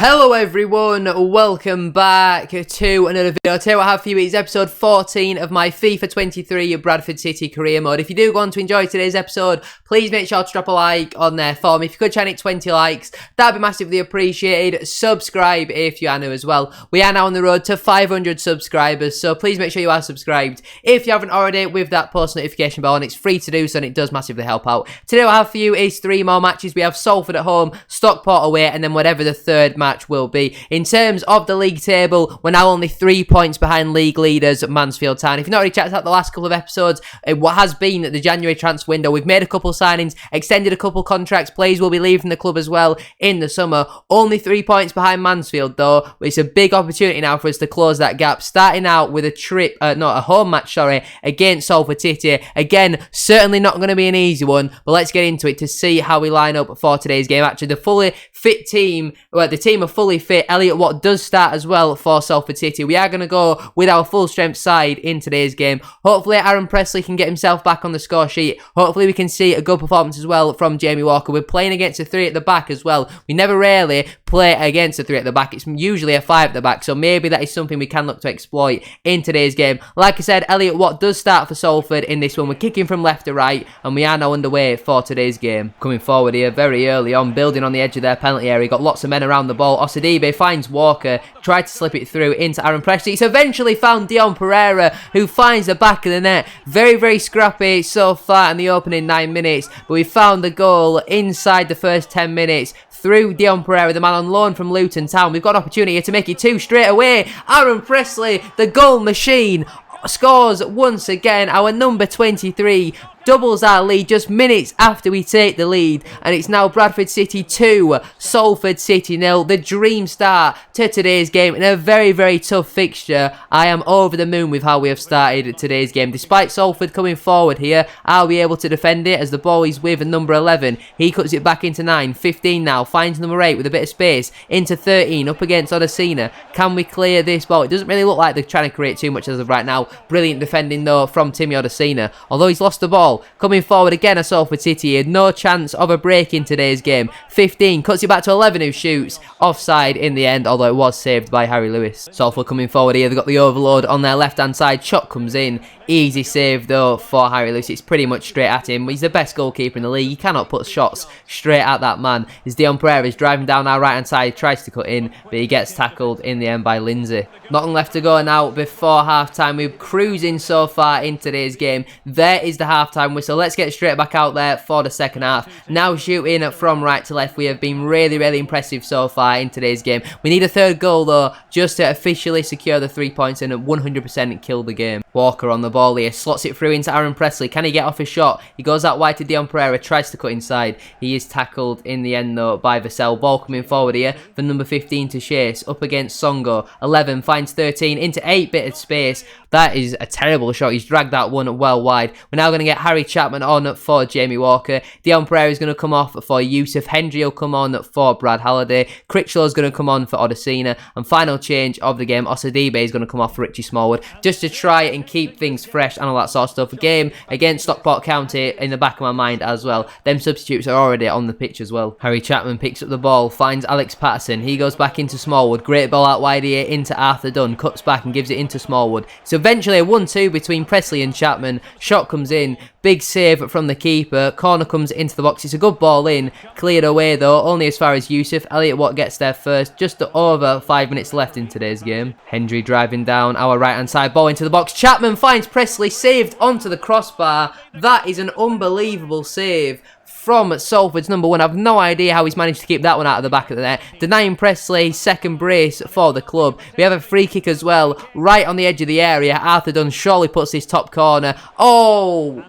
Hello everyone, welcome back to another video. Today what I have for you is episode 14 of my FIFA 23 Bradford City career mode. If you do want to enjoy today's episode, please make sure to drop a like on there for me. If you could try and hit 20 likes, that'd be massively appreciated. Subscribe if you are new as well. We are now on the road to 500 subscribers, so please make sure you are subscribed if you haven't already with that post notification bell, and it's free to do so and it does massively help out. Today what I have for you is 3 more matches. We have Salford at home, Stockport away, and then whatever the third match will be. In terms of the league table, we're now only 3 points behind league leaders Mansfield Town. If you've not already checked out the last couple of episodes, what has been the January transfer window, we've made a couple signings, extended a couple contracts, players will be leaving the club as well in the summer. Only 3 points behind Mansfield though. It's a big opportunity now for us to close that gap, starting out with a home match, against Salford City. Again, certainly not going to be an easy one, but let's get into it to see how we line up for today's game. Actually, the fully fit team, the team are fully fit. Elliot Watt does start as well for Salford City. We are going to go with our full strength side in today's game. Hopefully Aaron Pressley can get himself back on the score sheet. Hopefully we can see a good performance as well from Jamie Walker. We're playing against a 3 at the back as well. We never rarely play against a 3 at the back. It's usually a 5 at the back, so maybe that is something we can look to exploit in today's game. Like I said, Elliot Watt does start for Salford in this one. We're kicking from left to right, and we are now underway for today's game. Coming forward here very early on, building on the edge of their penalty area. Got lots of men around the ball. Osidibe finds Walker, tried to slip it through into Aaron Pressley. It's eventually found Dion Pereira, who finds the back of the net. Very, very scrappy so far in the opening 9 minutes, but we found the goal inside the first 10 minutes through Dion Pereira, the man on loan from Luton Town. We've got an opportunity here to make it 2 straight away. Aaron Pressley, the goal machine, scores once again. Our number 23 doubles our lead just minutes after we take the lead, and it's now Bradford City 2, Salford City 0. The dream start to today's game in a very, very tough fixture. I am over the moon with how we have started today's game. Despite Salford coming forward here, are we able to defend it as the ball is with number 11? He cuts it back into 9, 15 now, finds number 8 with a bit of space, into 13, up against Odesina. Can we clear this ball? It doesn't really look like they're trying to create too much as of right now. Brilliant defending though from Timmy Odesina, although he's lost the ball. Coming forward again at Salford City here. No chance of a break in today's game. 15 cuts it back to 11 who shoots. Offside in the end, although it was saved by Harry Lewis. Salford coming forward here. They've got the overload on their left hand side. Shot comes in. Easy save though for Harry Lewis. It's pretty much straight at him. He's the best goalkeeper in the league. You cannot put shots straight at that man. As Dion Pereira is driving down our right hand side, tries to cut in, but he gets tackled in the end by Lindsay. Not long left to go now before half time. We're cruising so far in today's game. There is the half time whistle. Let's get straight back out there for the second half. Now shooting from right to left. We have been really, really impressive so far in today's game. We need a third goal though, just to officially secure the 3 points and 100% kill the game. Walker on the ball here, slots it through into Aaron Pressley. Can he get off his shot? He goes out wide to Dion Pereira, tries to cut inside. He is tackled in the end though by Vassell. Ball coming forward here for number 15 to Chase, up against Songo. 11 finds 13 into 8, bit of space. That is a terrible shot. He's dragged that one well wide. We're now going to get Harry Chapman on for Jamie Walker. Dion Pereira is going to come off for Yusuf. Hendry will come on for Brad Halliday. Critchlow is going to come on for Odesina. And final change of the game, Osidibe is going to come off for Richie Smallwood, just to try and keep things fresh and all that sort of stuff. A game against Stockport County in the back of my mind as well. Them substitutes are already on the pitch as well. Harry Chapman picks up the ball, finds Alex Patterson. He goes back into Smallwood. Great ball out wide here into Arthur Dunn. Cuts back and gives it into Smallwood. So eventually a 1-2 between Pressley and Chapman. Shot comes in. Big save from the keeper. Corner comes into the box. It's a good ball in. Cleared away though, only as far as Yusuf. Elliot Watt gets there first. Just over 5 minutes left in today's game. Hendry driving down our right hand side. Ball into the box. Chapman finds Pressley, saved onto the crossbar. That is an unbelievable save from Salford's number 1. I have no idea how he's managed to keep that one out of the back of the net. Denying Pressley second brace for the club. We have a free kick as well, right on the edge of the area. Arthur Dunn surely puts his top corner. Oh!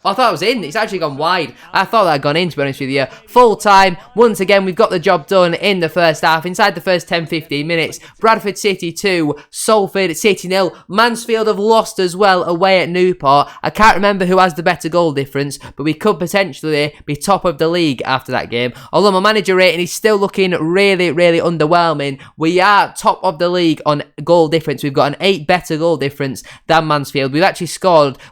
I thought it was in. It's actually gone wide. I thought that had gone in, to be honest with you. Full time. Once again, we've got the job done in the first half. Inside the first 10-15 minutes. Bradford City 2. Salford City 0. Mansfield have lost as well away at Newport. I can't remember who has the better goal difference, but we could potentially be top of the league after that game. Although my manager rating is still looking really, really underwhelming. We are top of the league on goal difference. We've got an 8 better goal difference than Mansfield. We've actually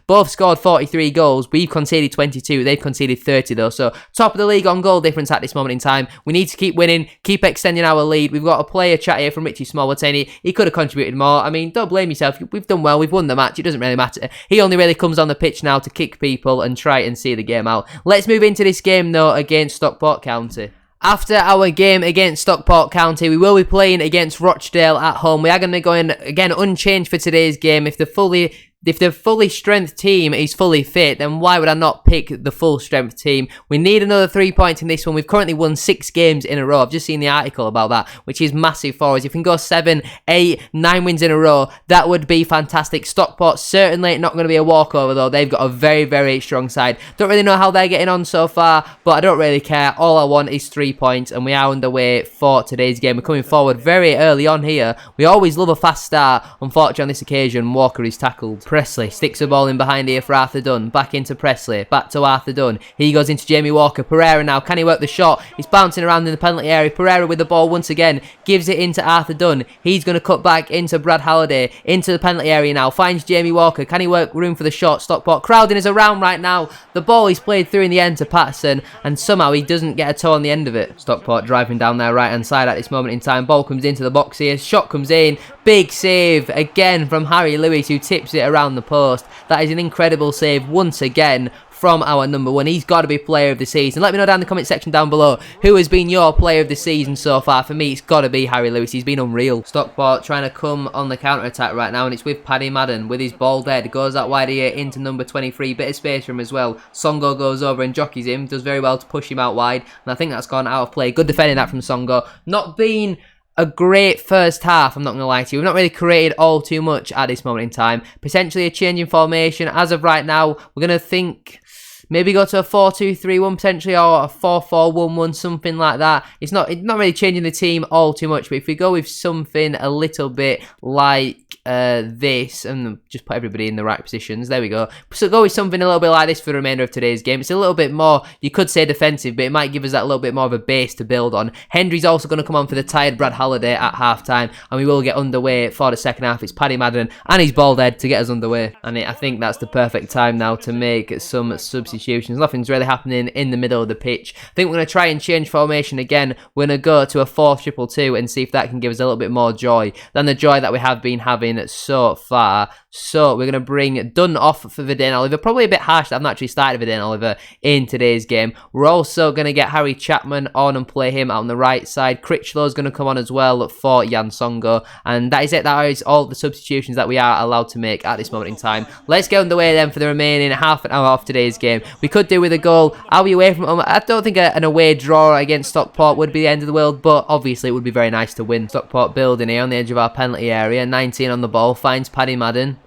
both scored 43 goals. We've conceded 22. They've conceded 30 though. So top of the league on goal difference at this moment in time. We need to keep winning, keep extending our lead. We've got a player chat here from Richie Small saying he could have contributed more. I mean, don't blame yourself. We've done well. We've won the match. It doesn't really matter. He only really comes on the pitch now to kick people and try and see the game out. Let's move into this game though against Stockport County. After our game against Stockport County, we will be playing against Rochdale at home. We are going to go in, again, unchanged for today's game. If the fully strength team is fully fit, then why would I not pick the full strength team? We need another 3 points in this one. We've currently won 6 games in a row. I've just seen the article about that, which is massive for us. If we can go 7, 8, 9 wins in a row, that would be fantastic. Stockport certainly not going to be a walkover though. They've got a very, very strong side. Don't really know how they're getting on so far, but I don't really care. All I want is 3 points, and we are underway for today's game. We're coming forward very early on here. We always love a fast start. Unfortunately, on this occasion, Walker is tackled. Presley sticks the ball in behind here for Arthur Dunn. Back into Presley. Back to Arthur Dunn. He goes into Jamie Walker. Pereira now. Can he work the shot? He's bouncing around in the penalty area. Pereira with the ball once again. Gives it into Arthur Dunn. He's going to cut back into Brad Halliday. Into the penalty area now. Finds Jamie Walker. Can he work room for the shot? Stockport crowding is around right now. The ball is played through in the end to Patterson, and somehow he doesn't get a toe on the end of it. Stockport driving down their right hand side at this moment in time. Ball comes into the box here. Shot comes in. Big save again from Harry Lewis, who tips it around the post. That is an incredible save once again from our number 1. He's got to be player of the season. Let me know down in the comment section down below who has been your player of the season so far. For me, it's got to be Harry Lewis. He's been unreal. Stockport trying to come on the counter-attack right now, and it's with Paddy Madden with his ball dead. Goes out wide here into number 23. Bit of space for him as well. Songo goes over and jockeys him. Does very well to push him out wide, and I think that's gone out of play. Good defending that from Songo. Not been a great first half, I'm not going to lie to you. We've not really created all too much at this moment in time. Potentially a change in formation. As of right now, we're going to think maybe go to a 4-2-3-1 potentially, or a 4-4-1-1, something like that. It's not really changing the team all too much, but if we go with something a little bit like this, and just put everybody in the right positions, there we go. So go with something a little bit like this for the remainder of today's game. It's a little bit more, you could say defensive, but it might give us that little bit more of a base to build on. Hendry's also going to come on for the tired Brad Halliday at half-time, and we will get underway for the second half. It's Paddy Madden and his ball dead to get us underway, and I think that's the perfect time now to make some substitutions. Nothing's really happening in the middle of the pitch. I think we're going to try and change formation again. We're going to go to a 4-2-2 and see if that can give us a little bit more joy than the joy that we have been having so far. So we're going to bring Dunn off for Verdane Oliver. Probably a bit harsh that I've not actually started Verdane Oliver in today's game. We're also going to get Harry Chapman on and play him out on the right side. Critchlow's going to come on as well for Jan Songo. And that is it. That is all the substitutions that we are allowed to make at this moment in time. Let's get underway then for the remaining half an hour of today's game. We could do with a goal. Are we away from home? I don't think an away draw against Stockport would be the end of the world, but obviously it would be very nice to win. Stockport building here on the edge of our penalty area. 19 on the ball. Finds Paddy Madden.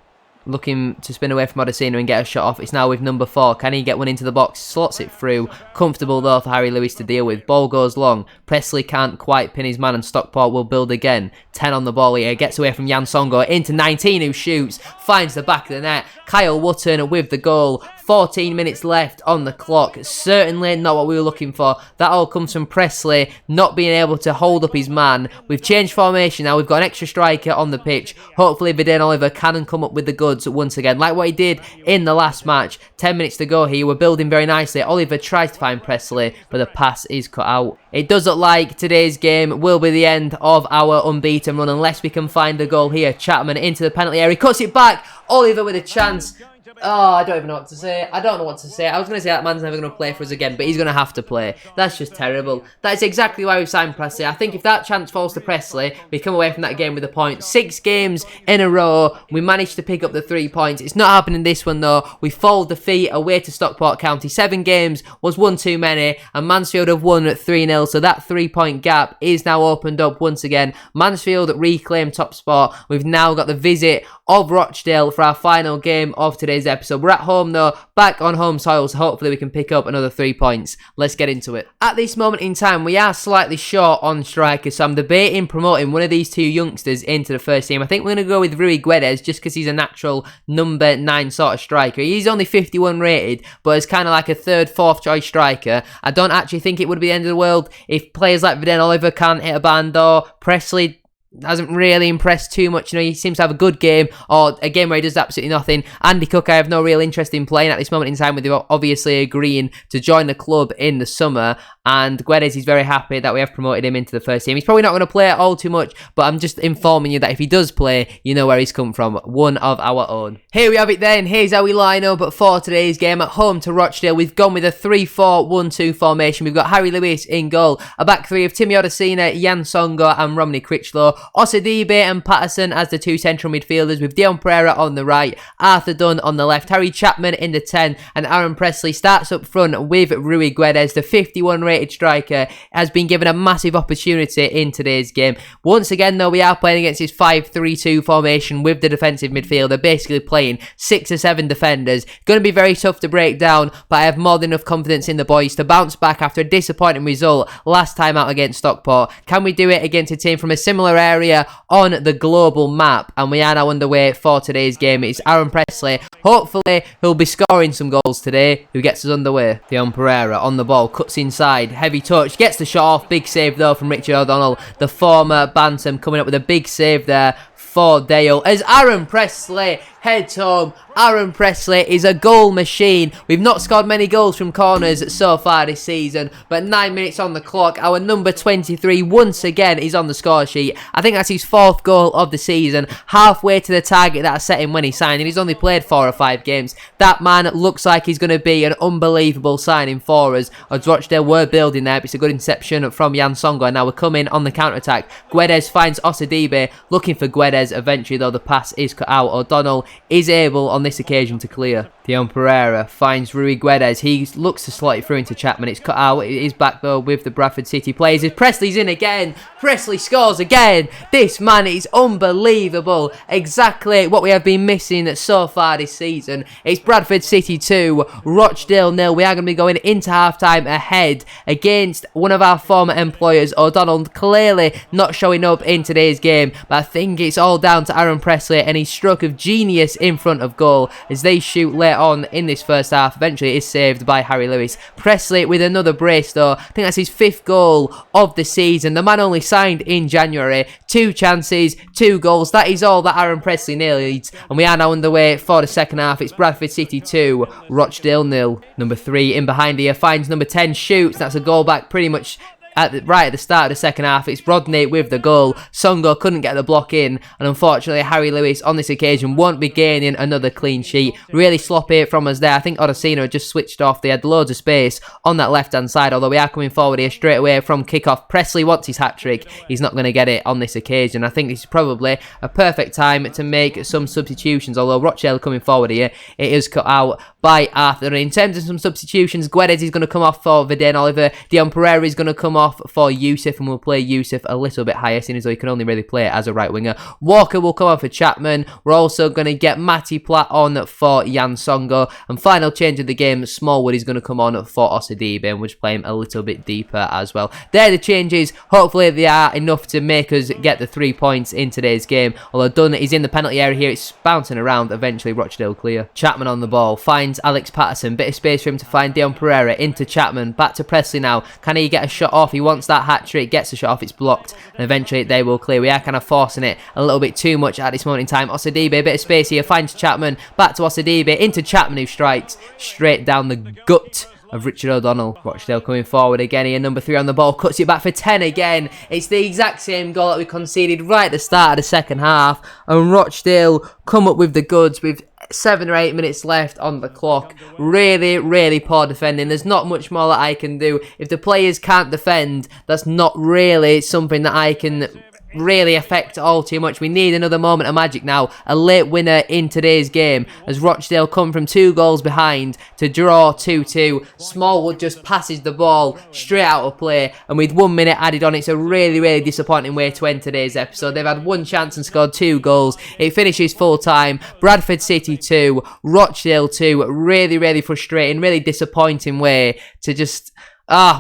Looking to spin away from Odesina and get a shot off. It's now with number 4. Can he get one into the box? Slots it through. Comfortable though for Harry Lewis to deal with. Ball goes long. Presley can't quite pin his man, and Stockport will build again. 10 on the ball here. Gets away from Jan Songo into 19, who shoots. Finds the back of the net. Kyle Wotton with the goal. 14 minutes left on the clock. Certainly not what we were looking for. That all comes from Presley not being able to hold up his man. We've changed formation now. We've got an extra striker on the pitch. Hopefully Verdane Oliver can come up with the goods once again, like what he did in the last match. 10 minutes to go here. We're building very nicely. Oliver tries to find Presley, but the pass is cut out. It does look like today's game will be the end of our unbeaten run unless we can find a goal here. Chapman into the penalty area. He cuts it back. Oliver with a chance. Oh, I don't even know what to say. I don't know what to say. I was going to say that man's never going to play for us again, but he's going to have to play. That's just terrible. That's exactly why we've signed Presley. I think if that chance falls to Presley, we come away from that game with a point. 6 games in a row, we managed to pick up the 3 points. It's not happening this one, though. We fold defeat away to Stockport County. 7 games was one too many, and Mansfield have won at 3-0, so that 3-point gap is now opened up once again. Mansfield reclaimed top spot. We've now got the visit of Rochdale for our final game of today's episode. We're at home though, back on home soil, so hopefully we can pick up another 3 points. Let's get into it. At this moment in time, we are slightly short on strikers, so I'm debating promoting one of these 2 youngsters into the first team. I think we're going to go with Rui Guedes just because he's a natural number 9 sort of striker. He's only 51 rated, but it's kind of like a 3rd, 4th choice striker. I don't actually think it would be the end of the world if players like Verdane Oliver can't hit a barn door. Presley hasn't really impressed too much. You know, he seems to have a good game or a game where he does absolutely nothing. Andy Cook, I have no real interest in playing at this moment in time, with him obviously agreeing to join the club in the summer. And Guedes is very happy that we have promoted him into the first team. He's probably not going to play all too much, but I'm just informing you that if he does play, you know where he's come from. One of our own. Here we have it then. Here's how we line up for today's game at home to Rochdale. We've gone with a 3-4-1-2 formation. We've got Harry Lewis in goal. A back three of Timmy Odesina, Jan Songo and Romney Critchlow. Osadibe and Patterson as the two central midfielders, with Dion Pereira on the right, Arthur Dunn on the left, Harry Chapman in the 10, and Aaron Presley starts up front with Rui Guedes. The 51 rated striker has been given a massive opportunity in today's game. Once again though, we are playing against his 5-3-2 formation with the defensive midfielder, basically playing 6 or 7 defenders. Going to be very tough to break down, but I have more than enough confidence in the boys to bounce back after a disappointing result last time out against Stockport. Can we do it against a team from a similar area on the global map? And we are now underway for today's game. It's Aaron Presley, hopefully who'll be scoring some goals today, who gets us underway. Dion Pereira on the ball, cuts inside, heavy touch, gets the shot off. Big save though from Richard O'Donnell, the former Bantam, coming up with a big save there for Dale as Aaron Presley heads home. Aaron Presley is a goal machine. We've not scored many goals from corners so far this season, but 9 minutes on the clock. Our number 23 once again is on the score sheet. I think that's his 4th goal of the season, halfway to the target that I set him when he signed, and he's only played 4 or 5 games. That man looks like he's going to be an unbelievable signing for us, as Rochdale were building there. But it's a good inception from Jan Songo, and now we're coming on the counter-attack. Guedes finds Osadibe, looking for Guedes. Eventually though, the pass is cut out. O'Donnell is able on this occasion to clear. Dion Pereira finds Rui Guedes. He looks to slot it through into Chapman. It's cut out. It is back though with the Bradford City players. Presley's in again. Presley scores again. This man is unbelievable. Exactly what we have been missing so far this season. It's Bradford City 2, Rochdale 0. We are going to be going into half-time ahead against one of our former employers. O'Donnell clearly not showing up in today's game, but I think it's all down to Aaron Presley and his stroke of genius in front of goal as they shoot late on in this first half. Eventually it is saved by Harry Lewis. Presley with another brace though. I think that's his 5th goal of the season. The man only signed in January. 2 chances, 2 goals. That is all that Aaron Presley needs. And we are now underway for the second half. It's Bradford City 2, Rochdale 0. Number 3 in behind here finds number 10, shoots. That's a goal back pretty much right at the start of the second half. It's Rodney with the goal. Songo couldn't get the block in, and unfortunately Harry Lewis on this occasion won't be gaining another clean sheet. Really sloppy from us there. I think Odesina had just switched off. They had loads of space on that left hand side, although we are coming forward here straight away from kick-off. Presley wants his hat-trick. He's not going to get it on this occasion. I think this is probably a perfect time to make some substitutions, although Rochdale coming forward here. It is cut out by Arthur. And in terms of some substitutions, Guedes is going to come off for Vidane Oliver. Dion Pereira is going to come off for Yusuf, and we'll play Yusuf a little bit higher, seeing as though he can only really play it as a right winger. Walker will come on for Chapman. We're also going to get Matty Platt on for Jan Songo, and final change of the game, Smallwood is going to come on for Osadibe, and we'll just play him a little bit deeper as well. They're the changes. Hopefully they are enough to make us get the 3 points in today's game. Although Dunn is in the penalty area here, it's bouncing around. Eventually Rochdale clear. Chapman on the ball finds Alex Patterson. Bit of space for him to find Dion Pereira. Into Chapman. Back to Presley now. Can he get a shot off? He wants that hat-trick. Gets the shot off. It's blocked. And eventually they will clear. We are kind of forcing it a little bit too much at this moment in time. Osadibe, a bit of space here. Finds Chapman. Back to Osadibe. Into Chapman, who strikes straight down the gut of Richard O'Donnell. Rochdale coming forward again here. Number 3 on the ball. Cuts it back for 10 again. It's the exact same goal that we conceded right at the start of the second half. And Rochdale come up with the goods with 7 or 8 minutes left on the clock. Really, really poor defending. There's not much more that I can do. If the players can't defend, that's not really something that I can really affect all too much. We need another moment of magic now. A late winner in today's game as Rochdale come from 2 goals behind to draw 2-2. Smallwood just passes the ball straight out of play, and with 1 minute added on, it's a really, really disappointing way to end today's episode. They've had 1 chance and scored 2 goals. It finishes full time. Bradford City 2, Rochdale 2. Really, really frustrating, really disappointing way to just...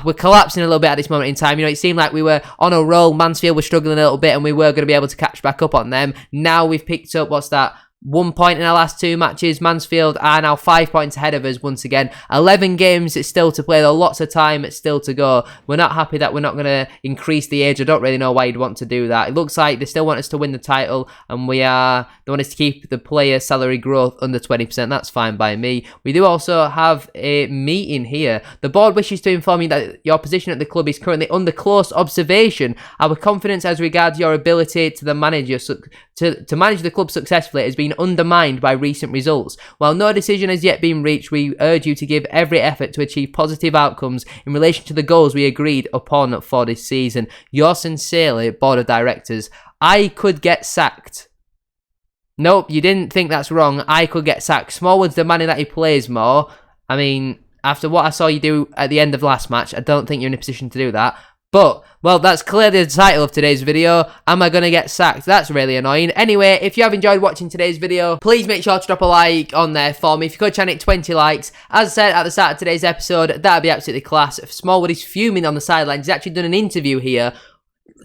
we're collapsing a little bit at this moment in time. You know, it seemed like we were on a roll. Mansfield was struggling a little bit and we were going to be able to catch back up on them. Now we've picked up, 1 point in our last 2 matches. Mansfield are now 5 points ahead of us once again. 11 games it's still to play, though. Lots of time it's still to go. We're not happy that we're not going to increase the age. I don't really know why you'd want to do that. It looks like they still want us to win the title, and they want us to keep the player salary growth under 20%. That's fine by me. We do also have a meeting here. The board wishes to inform you that your position at the club is currently under close observation. Our confidence as regards your ability to manage the club successfully has been undermined by recent results. While no decision has yet been reached, we urge you to give every effort to achieve positive outcomes in relation to the goals we agreed upon for this season. Yours sincerely, Board of Directors. I could get sacked. Nope, you didn't think that's wrong. I could get sacked. Smallwood's demanding that he plays more. I mean, after what I saw you do at the end of last match, I don't think you're in a position to do that. But, well, that's clearly the title of today's video. Am I going to get sacked? That's really annoying. Anyway, if you have enjoyed watching today's video, please make sure to drop a like on there for me. If you could channel it 20 likes. As I said at the start of today's episode, that'd be absolutely class. Smallwood is fuming on the sidelines. He's actually done an interview here.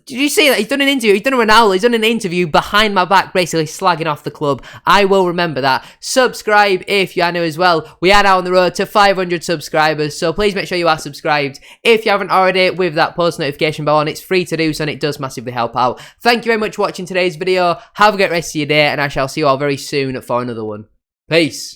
Did you see that? He's done an interview. He's done a Ronaldo. He's done an interview behind my back, basically slagging off the club. I will remember that. Subscribe if you are new as well. We are now on the road to 500 subscribers, so please make sure you are subscribed. If you haven't already, with that post notification bell on, it's free to do so, and it does massively help out. Thank you very much for watching today's video. Have a great rest of your day, and I shall see you all very soon for another one. Peace.